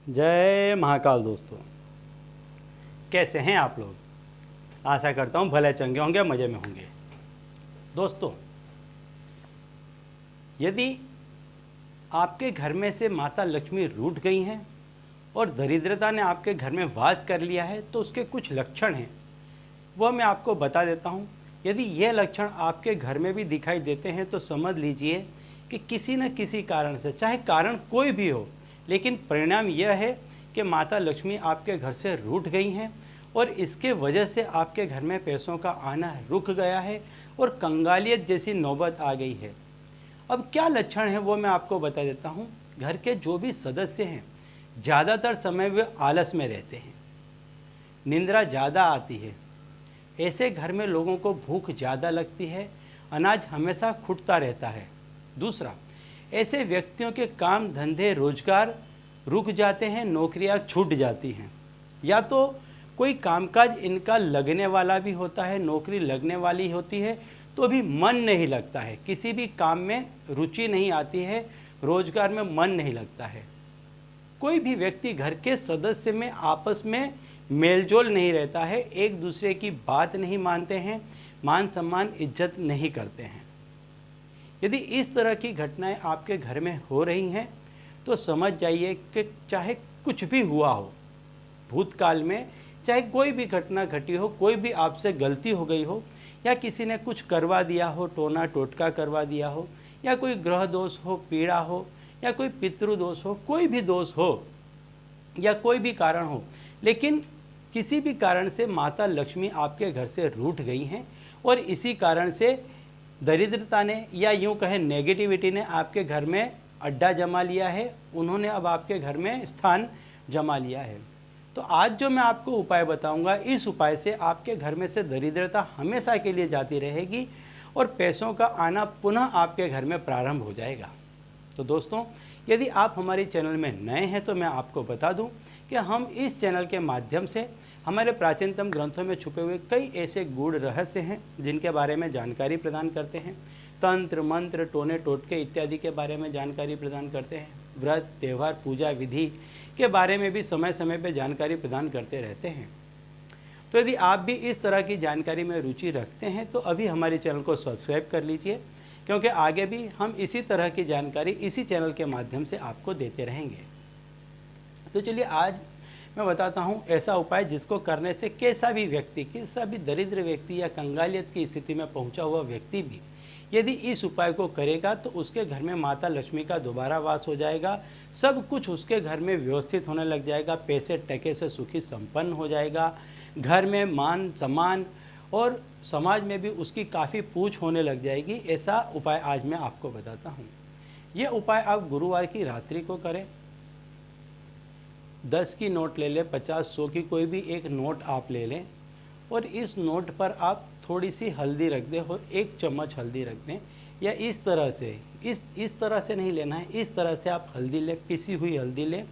जय महाकाल दोस्तों, कैसे हैं आप लोग। आशा करता हूँ भले चंगे होंगे, मज़े में होंगे। दोस्तों, यदि आपके घर में से माता लक्ष्मी रूठ गई हैं और दरिद्रता ने आपके घर में वास कर लिया है तो उसके कुछ लक्षण हैं, वह मैं आपको बता देता हूँ। यदि यह लक्षण आपके घर में भी दिखाई देते हैं तो समझ लीजिए कि किसी न किसी कारण से, चाहे कारण कोई भी हो, लेकिन परिणाम यह है कि माता लक्ष्मी आपके घर से रूठ गई हैं और इसके वजह से आपके घर में पैसों का आना रुक गया है और कंगालियत जैसी नौबत आ गई है। अब क्या लक्षण है वो मैं आपको बता देता हूँ। घर के जो भी सदस्य हैं, ज़्यादातर समय वे आलस में रहते हैं, निंद्रा ज़्यादा आती है, ऐसे घर में लोगों को भूख ज़्यादा लगती है, अनाज हमेशा खुटता रहता है। दूसरा, ऐसे व्यक्तियों के काम धंधे रोजगार रुक जाते हैं, नौकरियां छूट जाती हैं, या तो कोई कामकाज इनका लगने वाला भी होता है, नौकरी लगने वाली होती है तो भी मन नहीं लगता है, किसी भी काम में रुचि नहीं आती है, रोजगार में मन नहीं लगता है। कोई भी व्यक्ति घर के सदस्य में आपस में मेलजोल नहीं रहता है, एक दूसरे की बात नहीं मानते हैं, मान सम्मान इज्जत नहीं करते हैं। यदि इस तरह की घटनाएं आपके घर में हो रही हैं तो समझ जाइए कि चाहे कुछ भी हुआ हो भूतकाल में, चाहे कोई भी घटना घटी हो, कोई भी आपसे गलती हो गई हो, या किसी ने कुछ करवा दिया हो, टोना टोटका करवा दिया हो, या कोई ग्रह दोष हो, पीड़ा हो, या कोई पितृदोष हो, कोई भी दोष हो या कोई भी कारण हो, लेकिन किसी भी कारण से माता लक्ष्मी आपके घर से रूठ गई हैं और इसी कारण से दरिद्रता ने, या यूँ कहें नेगेटिविटी ने आपके घर में अड्डा जमा लिया है, उन्होंने अब आपके घर में स्थान जमा लिया है। तो आज जो मैं आपको उपाय बताऊंगा, इस उपाय से आपके घर में से दरिद्रता हमेशा के लिए जाती रहेगी और पैसों का आना पुनः आपके घर में प्रारंभ हो जाएगा। तो दोस्तों, यदि आप हमारे चैनल में नए हैं तो मैं आपको बता दूं कि हम इस चैनल के माध्यम से हमारे प्राचीनतम ग्रंथों में छुपे हुए कई ऐसे गूढ़ रहस्य हैं जिनके बारे में जानकारी प्रदान करते हैं। तंत्र मंत्र, टोने टोटके इत्यादि के बारे में जानकारी प्रदान करते हैं। व्रत त्यौहार, पूजा विधि के बारे में भी समय समय पर जानकारी प्रदान करते रहते हैं। तो यदि आप भी इस तरह की जानकारी में रुचि रखते हैं तो अभी हमारे चैनल को सब्सक्राइब कर लीजिए, क्योंकि आगे भी हम इसी तरह की जानकारी इसी चैनल के माध्यम से आपको देते रहेंगे। तो चलिए आज मैं बताता हूँ ऐसा उपाय जिसको करने से कैसा भी व्यक्ति, कैसा भी दरिद्र व्यक्ति या कंगालियत की स्थिति में पहुँचा हुआ व्यक्ति भी यदि इस उपाय को करेगा तो उसके घर में माता लक्ष्मी का दोबारा वास हो जाएगा, सब कुछ उसके घर में व्यवस्थित होने लग जाएगा, पैसे टके से सुखी संपन्न हो जाएगा, घर में मान सम्मान और समाज में भी उसकी काफ़ी पूछ होने लग जाएगी। ऐसा उपाय आज मैं आपको बताता हूँ। ये उपाय आप गुरुवार की रात्रि को करें। 10 की नोट ले लें, 50, 100 की कोई भी एक नोट आप ले लें और इस नोट पर आप थोड़ी सी हल्दी रख दें और 1 चम्मच हल्दी रख दें, या इस तरह से, इस तरह से नहीं लेना है, इस तरह से आप हल्दी लें, पिसी हुई हल्दी लें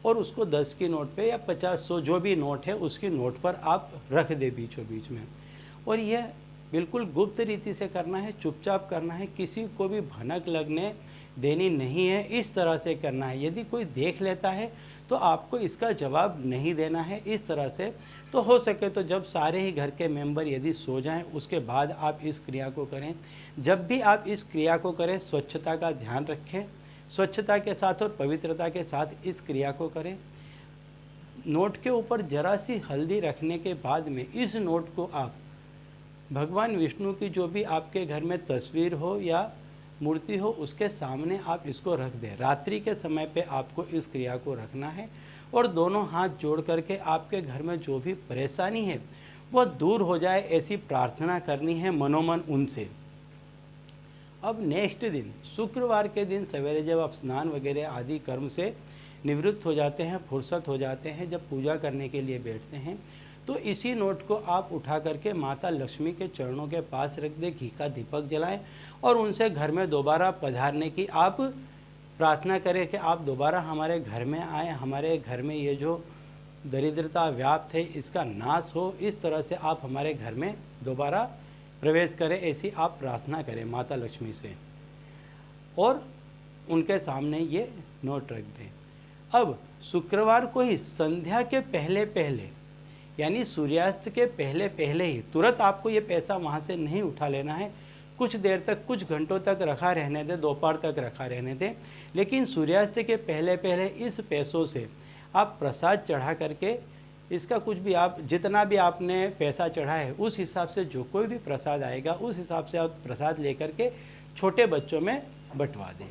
और उसको 10 की नोट पे या 50, 100 जो भी नोट है उसकी नोट पर आप रख दें बीचों बीच में। और यह बिल्कुल गुप्त रीति से करना है, चुपचाप करना है, किसी को भी भनक लगने देनी नहीं है, इस तरह से करना है। यदि कोई देख लेता है तो आपको इसका जवाब नहीं देना है। इस तरह से तो हो सके तो जब सारे ही घर के मेंबर यदि सो जाएं उसके बाद आप इस क्रिया को करें। जब भी आप इस क्रिया को करें स्वच्छता का ध्यान रखें, स्वच्छता के साथ और पवित्रता के साथ इस क्रिया को करें। नोट के ऊपर जरा सी हल्दी रखने के बाद में इस नोट को आप भगवान विष्णु की जो भी आपके घर में तस्वीर हो या मूर्ति हो उसके सामने आप इसको रख दें। रात्रि के समय पे आपको इस क्रिया को रखना है और दोनों हाथ जोड़ करके आपके घर में जो भी परेशानी है वह दूर हो जाए ऐसी प्रार्थना करनी है मनोमन उनसे। अब नेक्स्ट दिन शुक्रवार के दिन सवेरे जब आप स्नान वगैरह आदि कर्म से निवृत्त हो जाते हैं, फुर्सत हो जाते हैं, जब पूजा करने के लिए बैठते हैं तो इसी नोट को आप उठा करके माता लक्ष्मी के चरणों के पास रख दें, घी का दीपक जलाएं और उनसे घर में दोबारा पधारने की आप प्रार्थना करें कि आप दोबारा हमारे घर में आए, हमारे घर में ये जो दरिद्रता व्याप्त है इसका नाश हो, इस तरह से आप हमारे घर में दोबारा प्रवेश करें, ऐसी आप प्रार्थना करें माता लक्ष्मी से और उनके सामने ये नोट रख दें। अब शुक्रवार को ही संध्या के पहले पहले, यानी सूर्यास्त के पहले पहले ही, तुरंत आपको ये पैसा वहाँ से नहीं उठा लेना है। कुछ देर तक, कुछ घंटों तक रखा रहने दें, दोपहर तक रखा रहने दें, लेकिन सूर्यास्त के पहले पहले इस पैसों से आप प्रसाद चढ़ा करके, इसका कुछ भी आप, जितना भी आपने पैसा चढ़ा है उस हिसाब से जो कोई भी प्रसाद आएगा उस हिसाब से आप प्रसाद लेकर के छोटे बच्चों में बंटवा दें।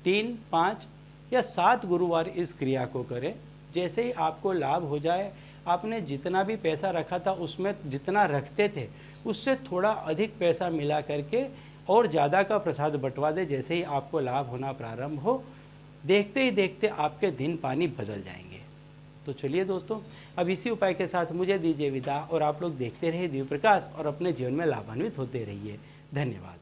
3, 5 या 7 गुरुवार इस क्रिया को करें। जैसे ही आपको लाभ हो जाए, आपने जितना भी पैसा रखा था उसमें जितना रखते थे उससे थोड़ा अधिक पैसा मिला करके और ज़्यादा का प्रसाद बंटवा दे। जैसे ही आपको लाभ होना प्रारंभ हो, देखते ही देखते आपके दिन पानी बदल जाएंगे। तो चलिए दोस्तों, अब इसी उपाय के साथ मुझे दीजिए विदा, और आप लोग देखते रहिए दिव्य प्रकाश और अपने जीवन में लाभान्वित होते रहिए। धन्यवाद।